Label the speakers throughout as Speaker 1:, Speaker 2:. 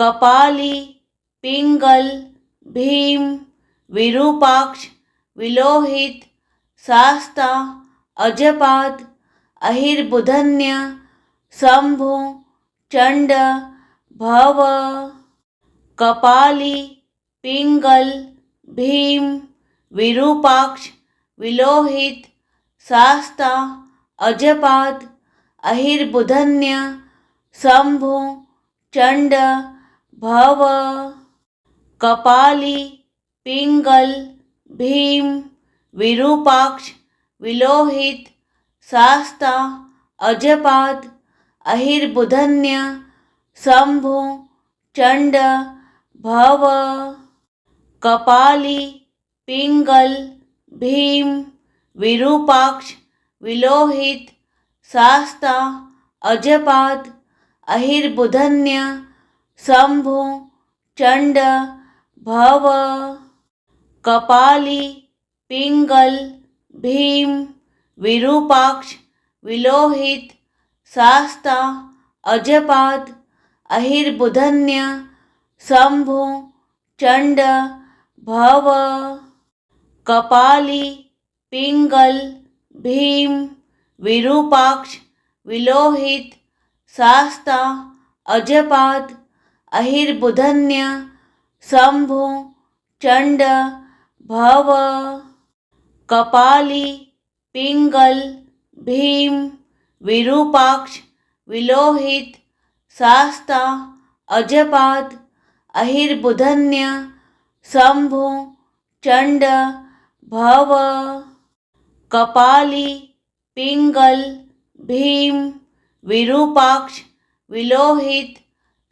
Speaker 1: कपाली पिंगल भीम विरूपाक्ष विलोहित शास्ता अजपाद अहिर्बुधन्य शंभु चंड भव। कपाली पिंगल भीम विरूपाक्ष विलोहित शास्ता अजपाद अहिर्बुधन्य शंभु चंड भव। कपाली पिंगल भीम विरूपाक्ष विलोहित शास्ता अजपाद अहिर्बुधन्य शंभु चंड भव। कपाली पिंगल भीम विरूपाक्ष विलोहित शास्ता अजपाद अहिर्बुधन्य शंभु चंड भव। कपाली पिंगल भीम विरूपाक्ष विलोहित शास्ता अजपाद अहिर्बुधन्य शंभु चंड भव। कपाली पिंगल भीम विरूपाक्ष विलोहित शास्ता अजपाद अहिर्बुधन्य शंभु चंड भव। कपाली पिंगल भीम विरूपाक्ष विलोहित शास्ता अजपाद अहिर्बुधन्य शंभु चंड भव। कपाली पिंगल भीम विरूपाक्ष विलोहित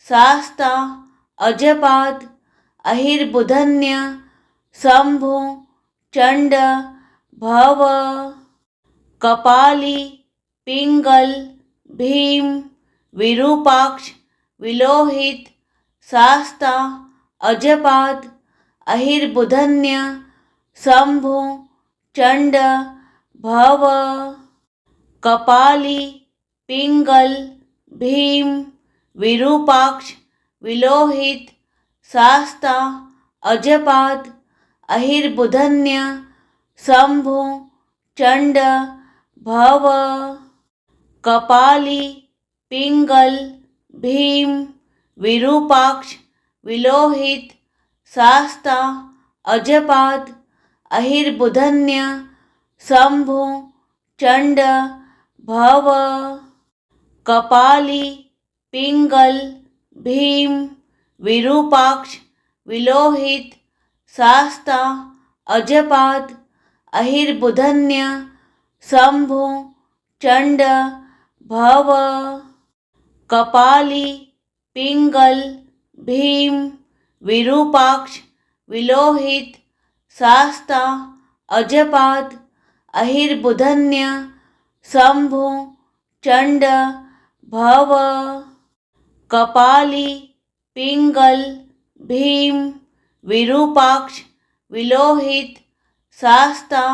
Speaker 1: शास्ता अजपाद अहिर्बुधन्य शंभु चंड भव। कपाली पिंगल भीम विरूपाक्ष विलोहित शास्ता अजपाद अहिर्बुधन्य शंभु चंड भव। कपाली पिंगल भीम विरूपाक्ष विलोहित शास्ता अजपाद अहिर्बुधन्य शंभु चंड भव। कपाली पिंगल भीम विरूपाक्ष विलोहित शास्ता अजपाद अहिर्बुधन्य शंभु चंड भव। कपाली पिंगल भीम विरूपाक्ष विलोहित शास्ता अजपाद अहिर्बुधन्य शंभु चंड भव। कपाली पिंगल भीम विरूपाक्ष विलोहित शास्ता अजपाद अहिर्बुधन्य शंभु चंड भव। कपाली पिंगल भीम विरूपाक्ष विलोहित शास्ता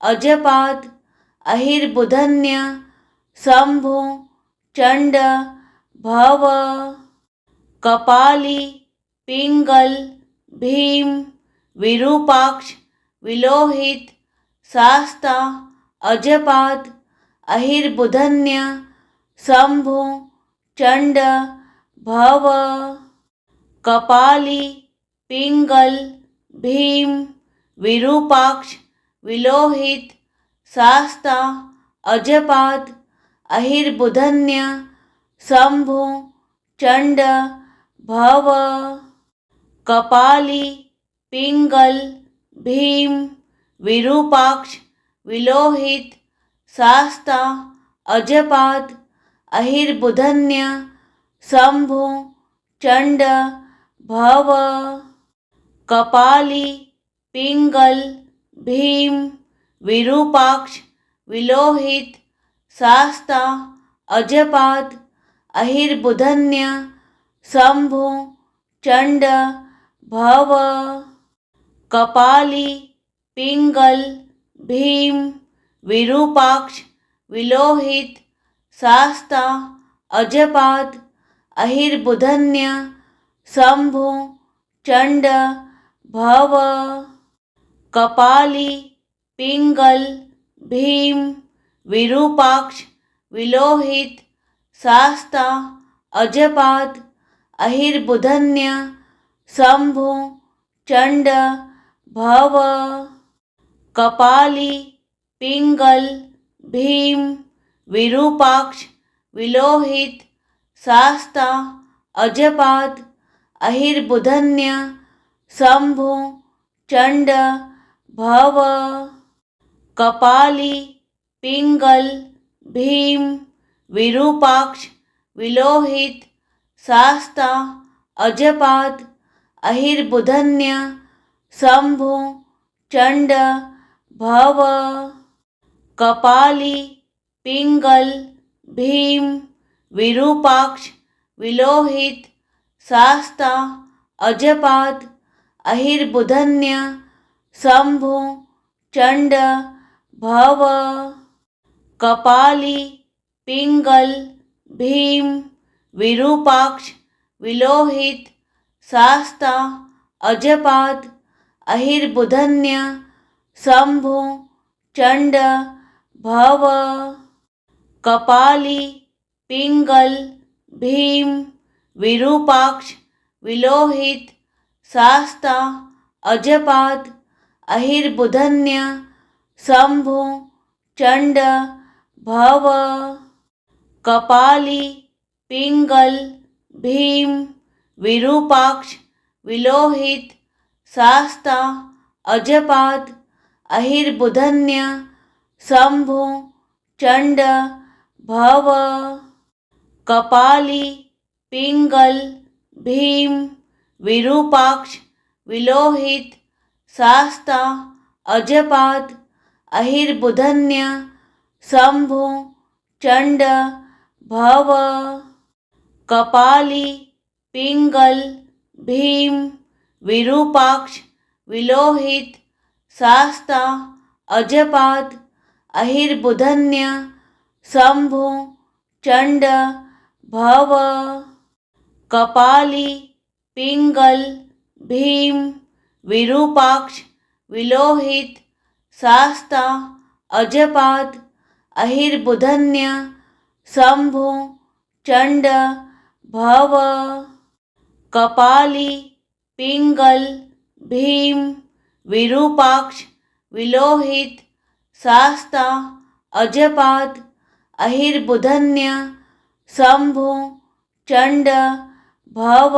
Speaker 1: अजपाद अहिर्बुधन्य शंभु चंड भव। कपाली पिंगल भीम विरूपाक्ष विलोहित शास्ता अजपाद अहिर्बुधन्य शंभु चंड भव। कपाली पिंगल भीम विरूपाक्ष विलोहित शास्ता अजपाद अहिर्बुधन्य शंभु चंड भव। कपाली पिंगल भीम विरूपाक्ष विलोहित शास्ता अजपाद अहिर्बुधन्य शंभु चंड भव। कपाली पिंगल भीम विरूपाक्ष विलोहित शास्ता अजपाद अहिर्बुधन्य शंभु चंड भव। कपाली पिंगल भीम विरूपाक्ष विलोहित शास्ता अजपाद अहिर्बुधन्य शंभु चंड भव। कपाली पिंगल भीम विरूपाक्ष विलोहित शास्ता अजपाद अहिर्बुधन्य शंभु चंड भव। कपाली पिंगल भीम विरूपाक्ष विलोहित शास्ता अजपाद अहिर्बुधन्य शंभु चंड भव। कपाली पिंगल भीम विरूपाक्ष विलोहित शास्ता अजपाद अहिर्बुधन्य शंभु चंड भव। कपाली पिंगल भीम विरूपाक्ष विलोहित शास्ता अजपाद अहिर्बुधन्य शंभु चंड भव। कपाली पिंगल भीम विरूपाक्ष विलोहित शास्ता अजपाद अहिर्बुधन्य शंभु चंड भव। कपाली पिंगल भीम विरूपाक्ष विलोहित शास्ता अजपाद अहिर्बुधन्य शंभु चंड भव। कपाली पिंगल भीम विरूपाक्ष विलोहित शास्ता अजपाद अहिर्बुधन्य शंभु चंड भव। कपाली पिंगल भीम विरूपाक्ष विलोहित शास्ता अजपाद अहिर्बुधन्य शंभु चंड भव। कपाली पिंगल भीम विरूपाक्ष विलोहित शास्ता अजपाद अहिर्बुधन्य शंभु चंड भव। कपाली पिंगल भीम विरूपाक्ष विलोहित शास्ता अजपाद अहिर्बुधन्य शंभु चंड भव। कपाली पिंगल भीम विरूपाक्ष विलोहित शास्ता अजपाद अहिर्बुधन्य शंभु चंड भव।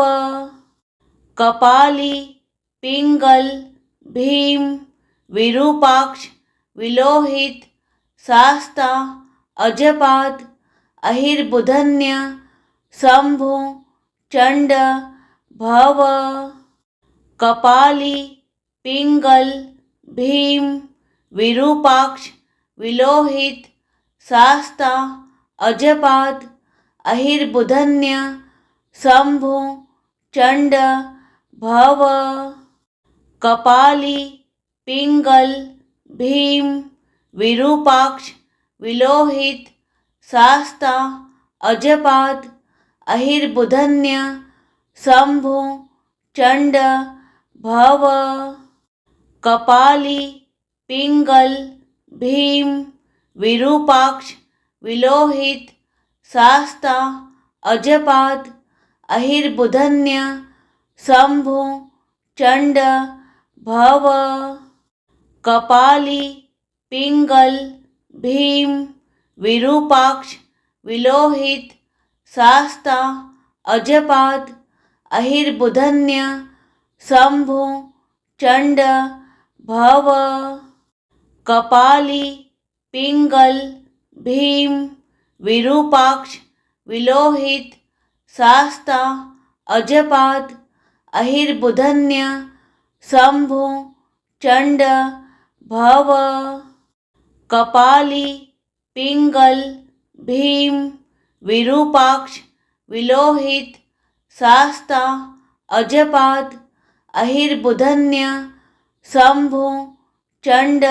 Speaker 1: कपाली पिंगल भीम विरूपाक्ष विलोहित शास्ता अजपाद अहिर्बुधन्य शंभु चंड भव। कपाली पिंगल भीम विरूपाक्ष विलोहित शास्ता अजपाद अहिर्बुधन्य शंभु चंड भव। कपाली पिंगल भीम विरूपाक्ष विलोहित शास्ता अजपाद अहिर्बुधन्य शंभु चंड भव। कपाली पिंगल भीम विरूपाक्ष विलोहित शास्ता अजपाद अहिर्बुधन्य शंभु चंड भव। कपाली पिंगल भीम विरूपाक्ष विलोहित शास्ता अजपाद अहिर्बुधन्य शंभु चंड भव। कपाली पिंगल भीम विरूपाक्ष विलोहित शास्ता अजपाद अहिर्बुधन्य शंभु चंड भव। कपाली पिंगल भीम विरूपाक्ष विलोहित शास्ता अजपाद अहिर्बुधन्य शंभु चंड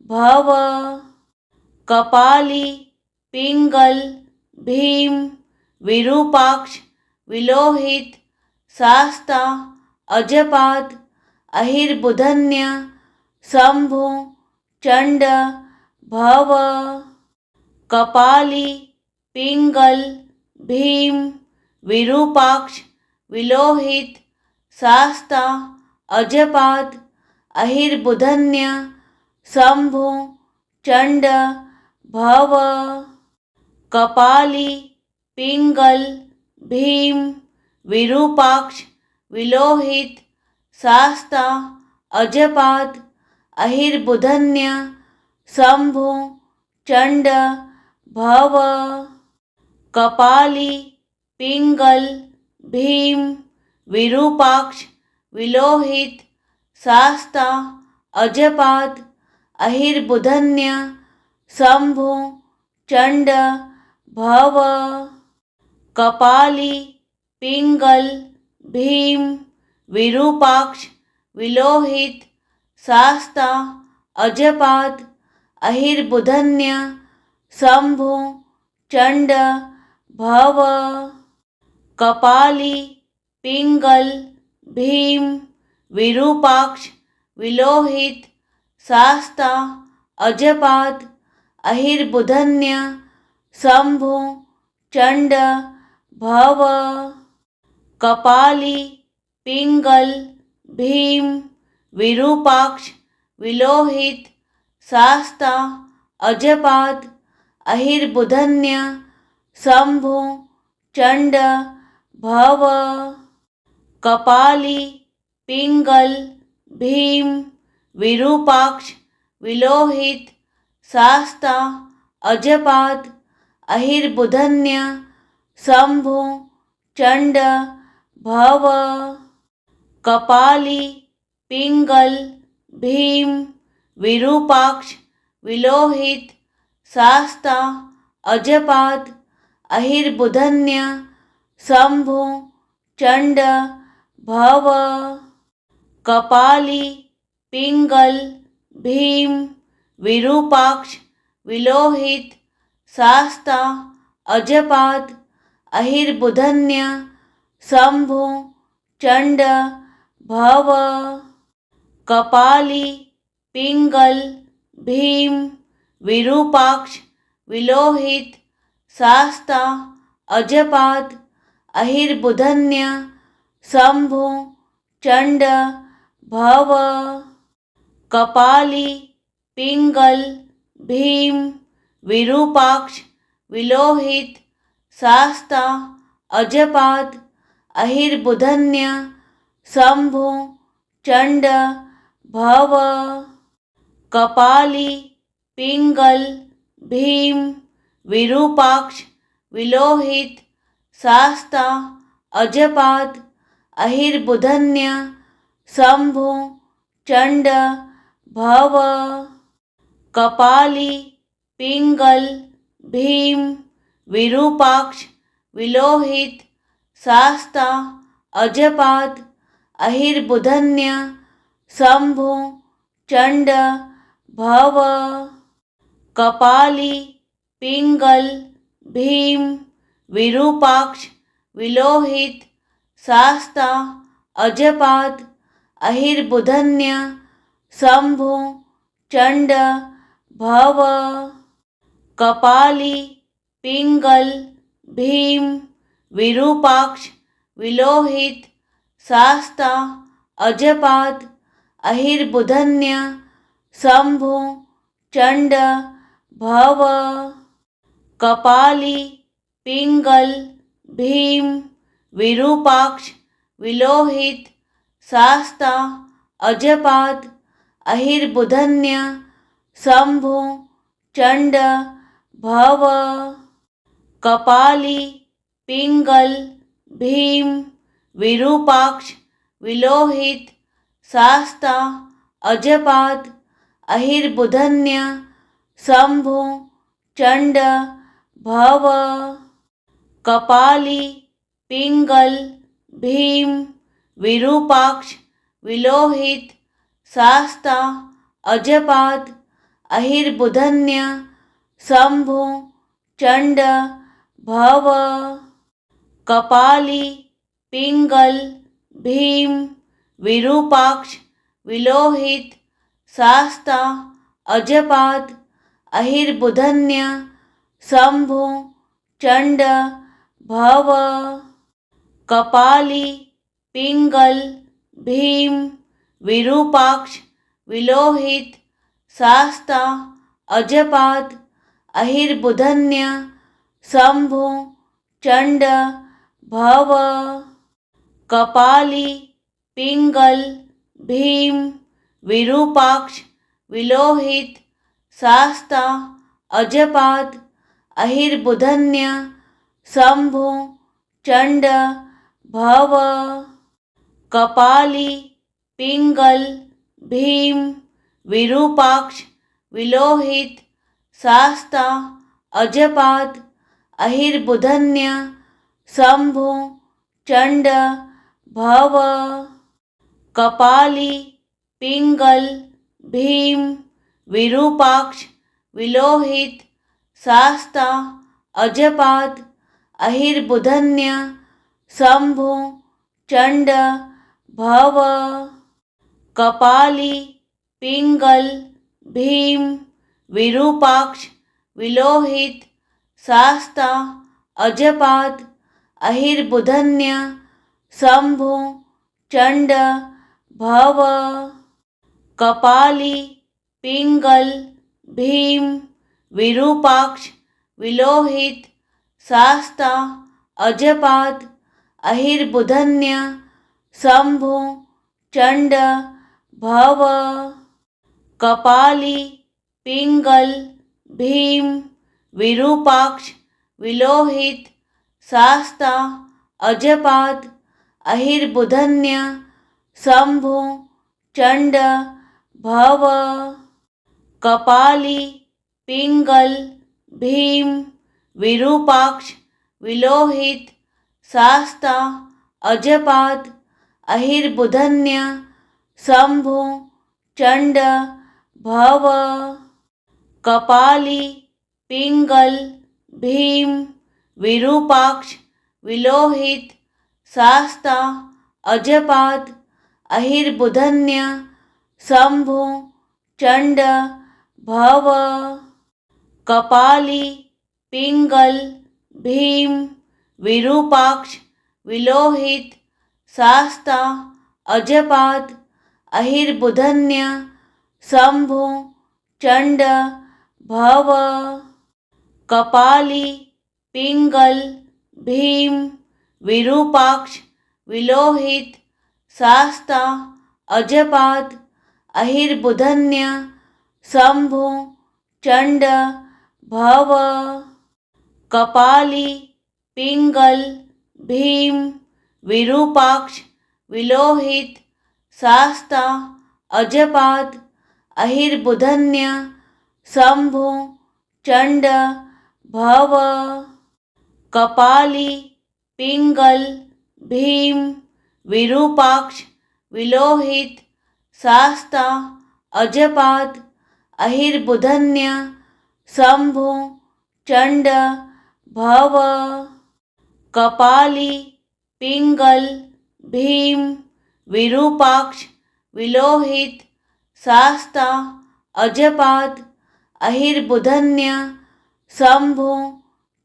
Speaker 1: भव। कपाली पिंगल भीम विरूपाक्ष विलोहित शास्ता अजपाद अहिर्बुधन्य शंभु चंड भव कपाली पिंगल भीम विरूपाक्ष विलोहित शास्ता अजपाद अहिर्बुधन्य शंभु चंड भव कपाली पिंगल भीम विरूपाक्ष विलोहित शास्ता अजपाद अहिर्बुधन्य शंभु चंड भव कपाली पिंगल भीम विरूपाक्ष विलोहित शास्ता अजपाद अहिर्बुधन्य शंभु चंड भव कपाली पिंगल भीम विरूपाक्ष विलोहित शास्ता अजपाद अहिर्बुधन्य शंभु चंड भव कपाली पिंगल भीम विरूपाक्ष विलोहित शास्ता अजपाद अहिर्बुधन्य शंभु चंड भव कपाली पिंगल भीम विरूपाक्ष विलोहित शास्ता अजपाद अहिर्बुधन्य शंभु चंड भव कपाली पिंगल भीम विरूपाक्ष विलोहित शास्ता अजपाद अहिर्बुधन्य शंभु चंड भव कपाली पिंगल भीम विरूपाक्ष विलोहित शास्ता अजपाद अहिर्बुधन्य शंभु चंड भव कपाली पिंगल भीम विरूपाक्ष विलोहित शास्ता अजपाद अहिर्बुधन्य शंभु चंड भव कपाली पिंगल भीम विरूपाक्ष विलोहित शास्ता अजपाद अहिर्बुधन्य शंभु चंड भव कपाली पिंगल भीम विरूपाक्ष विलोहित शास्ता अजपाद अहिर्बुधन्य शंभु चंड भव कपाली पिंगल भीम विरूपाक्ष विलोहित शास्ता अजपाद अहिर्बुधन्य शंभु चंड भव कपाली पिंगल भीम विरूपाक्ष विलोहित शास्ता अजपाद अहिर्बुधन्य शंभु चंड भव कपाली पिंगल भीम विरूपाक्ष विलोहित शास्ता अजपाद अहिर्बुधन्य शंभु चंड भव कपाली पिंगल भीम विरूपाक्ष विलोहित शास्ता अजपाद अहिर्बुधन्य शंभु चंड भव कपाली पिंगल भीम विरूपाक्ष विलोहित शास्ता अजपाद अहिर्बुधन्य शंभु चंड भव कपाली पिंगल भीम विरूपाक्ष विलोहित शास्ता अजपाद अहिर्बुधन्य शंभु चंड भव कपाली पिंगल भीम विरूपाक्ष विलोहित शास्ता अजपाद अहिर्बुधन्य शंभु चंड भव कपाली पिंगल भीम विरूपाक्ष विलोहित शास्ता अजपाद अहिर्बुधन्य शंभु चंड भव कपाली पिंगल भीम विरूपाक्ष विलोहित शास्ता अजपाद अहिर्बुधन्य शंभु चंड भव कपाली पिंगल भीम विरूपाक्ष विलोहित शास्ता अजपाद अहिर्बुधन्य शंभु चंड भव कपाली पिंगल भीम विरूपाक्ष विलोहित शास्ता अजपाद अहिर्बुधन्य शंभु चंड भव कपाली पिंगल भीम विरूपाक्ष विलोहित शास्ता अजपाद अहिर्बुधन्य शंभु चंड भव कपाली पिंगल भीम विरूपाक्ष विलोहित शास्ता अजपाद अहिर्बुधन्य शंभु चंड भव कपाली पिंगल भीम विरूपाक्ष विलोहित शास्ता अजपाद अहिर्बुधन्य शंभु चंड भव कपाली पिंगल भीम विरूपाक्ष विलोहित शास्ता अजपाद अहिर्बुधन्य शंभु चंड भव कपाली पिंगल भीम विरूपाक्ष विलोहित शास्ता अजपाद अहिर्बुधन्य शंभु चंड भव कपाली पिंगल भीम विरूपाक्ष विलोहित शास्ता अजपाद अहिर्बुधन्य शंभु चंड भव कपाली पिंगल भीम विरूपाक्ष विलोहित शास्ता अजपाद अहिर्बुधन्य शंभु चंड भव कपाली पिंगल भीम विरूपाक्ष विलोहित शास्ता अजपाद अहिर्बुधन्य शंभु चंड भव कपाली पिंगल भीम विरूपाक्ष विलोहित शास्ता अजपाद अहिर्बुधन्य शंभु चंड भव कपाली पिंगल भीम विरूपाक्ष विलोहित शास्ता अजपाद अहिर्बुधन्य शंभु चंड भव कपाली पिंगल भीम विरूपाक्ष विलोहित शास्ता अजपाद अहिर्बुधन्य शंभु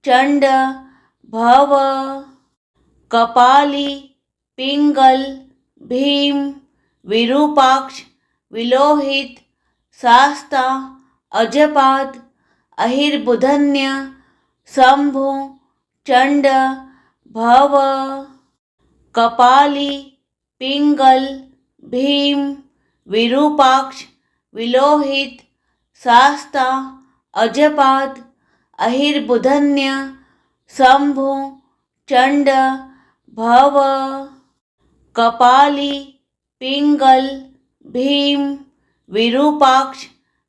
Speaker 1: चंड भव कपाली पिंगल भीम विरूपाक्ष विलोहित शास्ता अजपाद अहिर्बुधन्य शंभु चंड भव कपाली पिंगल भीम विरूपाक्ष विलोहित शास्ता अजपाद अहिर्बुधन्य शंभु चंड भव कपाली पिंगल भीम विरूपाक्ष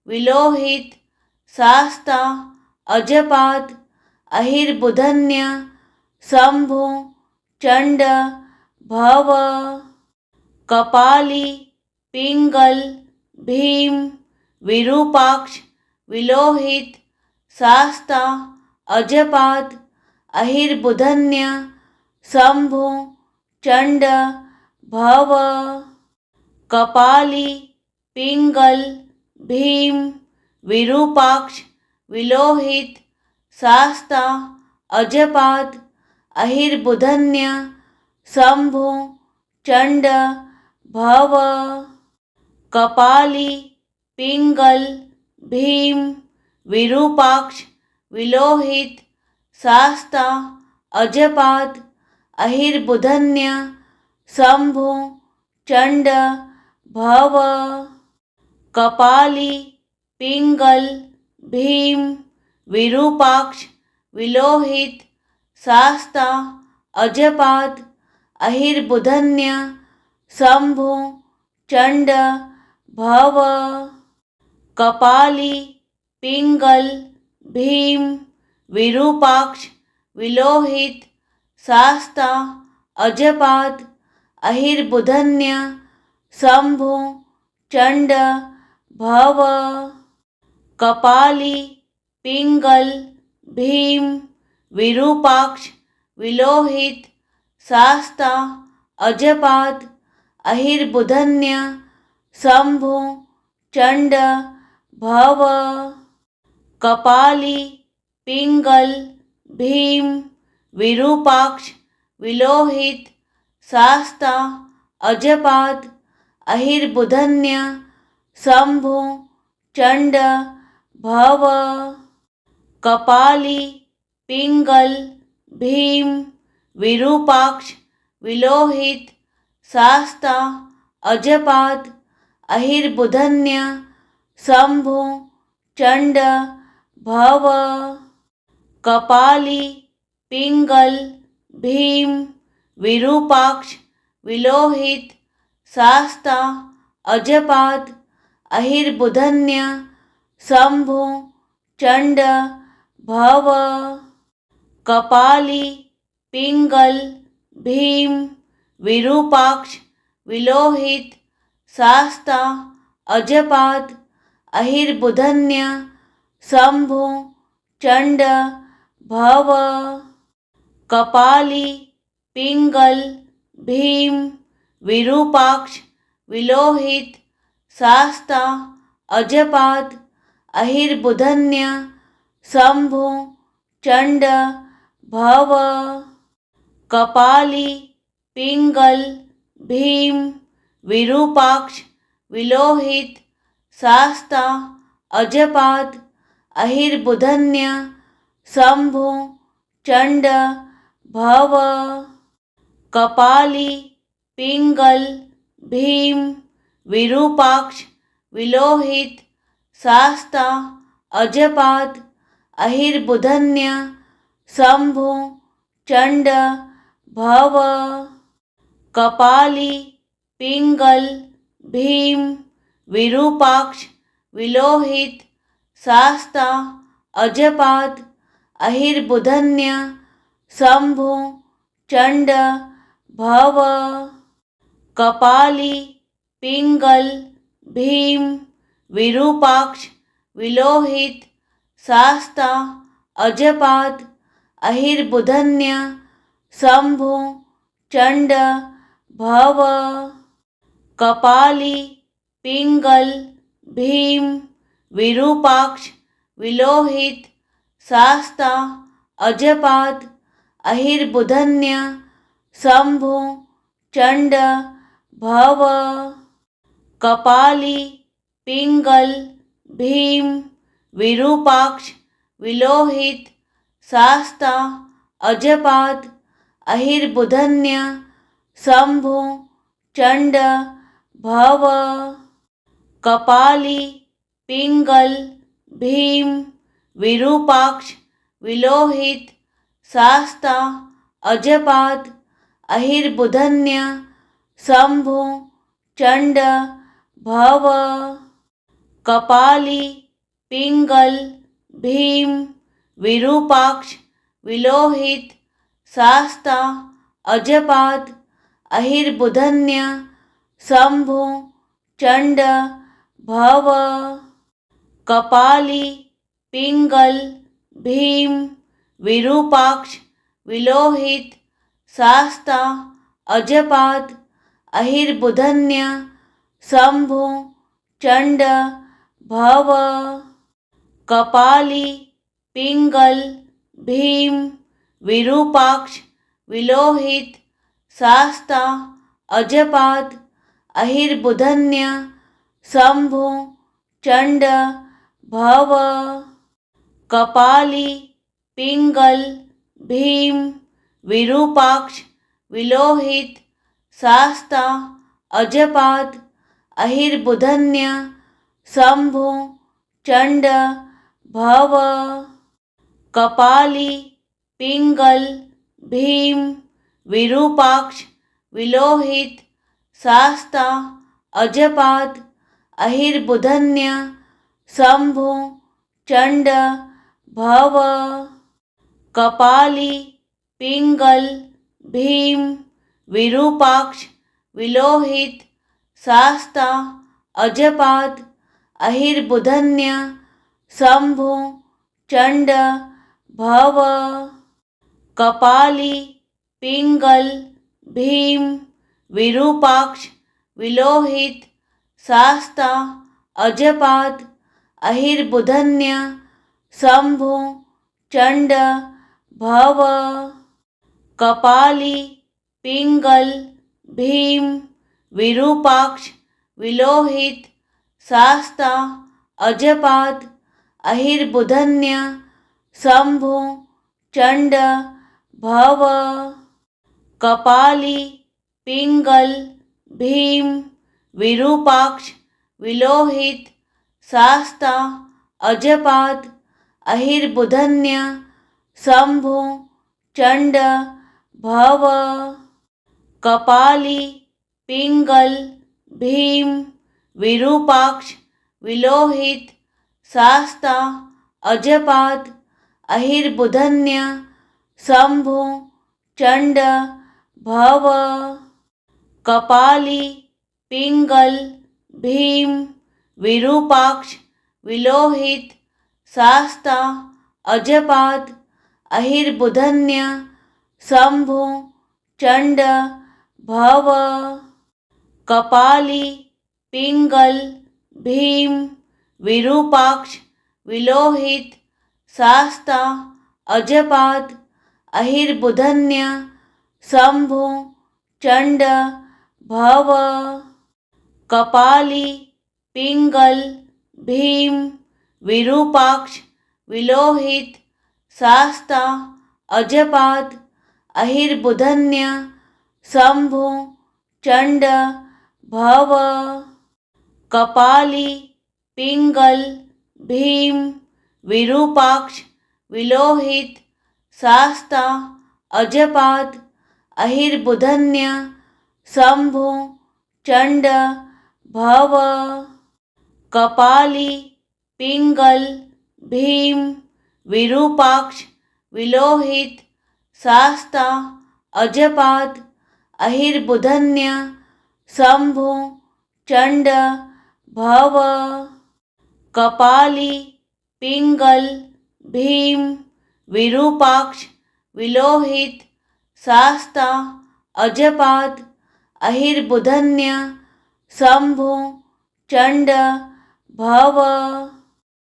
Speaker 1: विलोहित शास्ता अजपाद अहिर्बुधन्य शंभु चंड भव कपाली पिंगल भीम विरूपाक्ष विलोहित शास्ता अजपाद अहिर्बुधन्य शंभु चंड भव कपाली पिंगल भीम विरूपाक्ष विलोहित शास्ता अजपाद अहिर्बुधन्य शंभु चंड भव कपाली पिंगल भीम विरूपाक्ष विलोहित शास्ता अजपाद अहिर्बुधन्य शंभु चंड भव कपाली पिंगल भीम विरूपाक्ष विलोहित शास्ता अजपाद अहिर्बुधन्य शंभु चंड भव कपाली पिंगल भीम विरूपाक्ष विलोहित शास्ता अजपाद अहिर्बुधन्य शंभु चंड भव कपाली पिंगल भीम विरूपाक्ष विलोहित शास्ता अजपाद अहिर्बुधन्य शंभु चंड भव कपाली पिंगल भीम विरूपाक्ष विलोहित शास्ता अजपाद अहिर्बुधन्य शंभु चंड भव कपाली पिंगल भीम विरूपाक्ष विलोहित शास्ता अजपाद अहिर्बुधन्य शंभु चंड भव कपाली पिंगल भीम विरूपाक्ष विलोहित शास्ता अजपाद अहिर्बुधन्य शंभु चंड भव कपाली पिंगल भीम विरूपाक्ष विलोहित शास्ता अजपाद अहिर्बुधन्य शंभु चंड भव कपाली पिंगल भीम विरूपाक्ष विलोहित शास्ता अजपाद अहिर्बुधन्य शंभु चंड भव कपाली पिंगल भीम विरूपाक्ष विलोहित शास्ता अजपाद अहिर्बुधन्य शंभु चंड भव कपाली पिंगल भीम विरूपाक्ष विलोहित शास्ता अजपाद अहिर्बुधन्य शंभु चंड भव कपाली पिंगल भीम विरूपाक्ष विलोहित शास्ता अजपाद अहिर्बुधन्य शंभु चंड भव कपाली पिंगल भीम विरूपाक्ष विलोहित शास्ता अजपाद अहिर्बुधन्य शंभु चंड भव कपाली पिंगल भीम विरूपाक्ष विलोहित शास्ता अजपाद अहिर्बुधन्य शंभु चंड भव कपाली पिंगल भीम विरूपाक्ष विलोहित शास्ता अजपाद अहिर्बुधन्य शंभु चंड भव कपाली पिंगल भीम विरूपाक्ष विलोहित शास्ता अजपाद अहिर्बुधन्य शंभु चंड भव कपाली पिंगल भीम विरूपाक्ष विलोहित शास्ता अजपाद अहिर्बुधन्य शंभु चंड भव कपाली पिंगल भीम विरूपाक्ष विलोहित शास्ता अजपाद अहिर्बुधन्य शंभु चंड भव कपाली पिंगल भीम विरूपाक्ष विलोहित शास्ता अजपाद अहिर्बुधन्य शंभु चंड भव कपाली पिंगल भीम विरूपाक्ष विलोहित शास्ता अजपाद अहिर्बुधन्य शंभु चंड भव कपाली पिंगल भीम विरूपाक्ष विलोहित शास्ता अजपाद अहिर्बुधन्य शंभु चंड भव कपाली पिंगल भीम विरूपाक्ष विलोहित शास्ता अजपाद अहिर्बुधन्य शंभु चंड भव कपाली पिंगल भीम विरूपाक्ष विलोहित शास्ता अजपाद अहिर्बुधन्य शंभु चंड भव कपाली पिंगल भीम विरूपाक्ष विलोहित शास्ता अजपाद अहिर्बुधन्य शंभु चंड भव कपाली पिंगल भीम विरूपाक्ष विलोहित शास्ता अजपाद अहिर्बुधन्य शंभु चंड भव कपाली पिंगल भीम विरूपाक्ष विलोहित शास्ता अजपाद अहिर्बुधन्य शंभु चंड भव कपाली पिंगल भीम विरूपाक्ष विलोहित शास्ता अजपाद अहिर्बुधन्य शंभु चंड भव कपाली पिंगल भीम विरूपाक्ष विलोहित शास्ता अजपाद अहिर्बुधन्य शंभु चंड भव कपाली पिंगल भीम विरूपाक्ष विलोहित शास्ता अजपाद अहिर्बुधन्य शंभु चंड भव कपाली पिंगल भीम विरूपाक्ष विलोहित शास्ता अजपाद अहिर्बुधन्य शंभु चंड भव कपाली पिंगल भीम विरूपाक्ष विलोहित शास्ता अजपाद अहिर्बुधन्य शंभु चंड भव कपाली पिंगल भीम विरूपाक्ष विलोहित शास्ता अजपाद अहिर्बुधन्य शंभु चंड भव।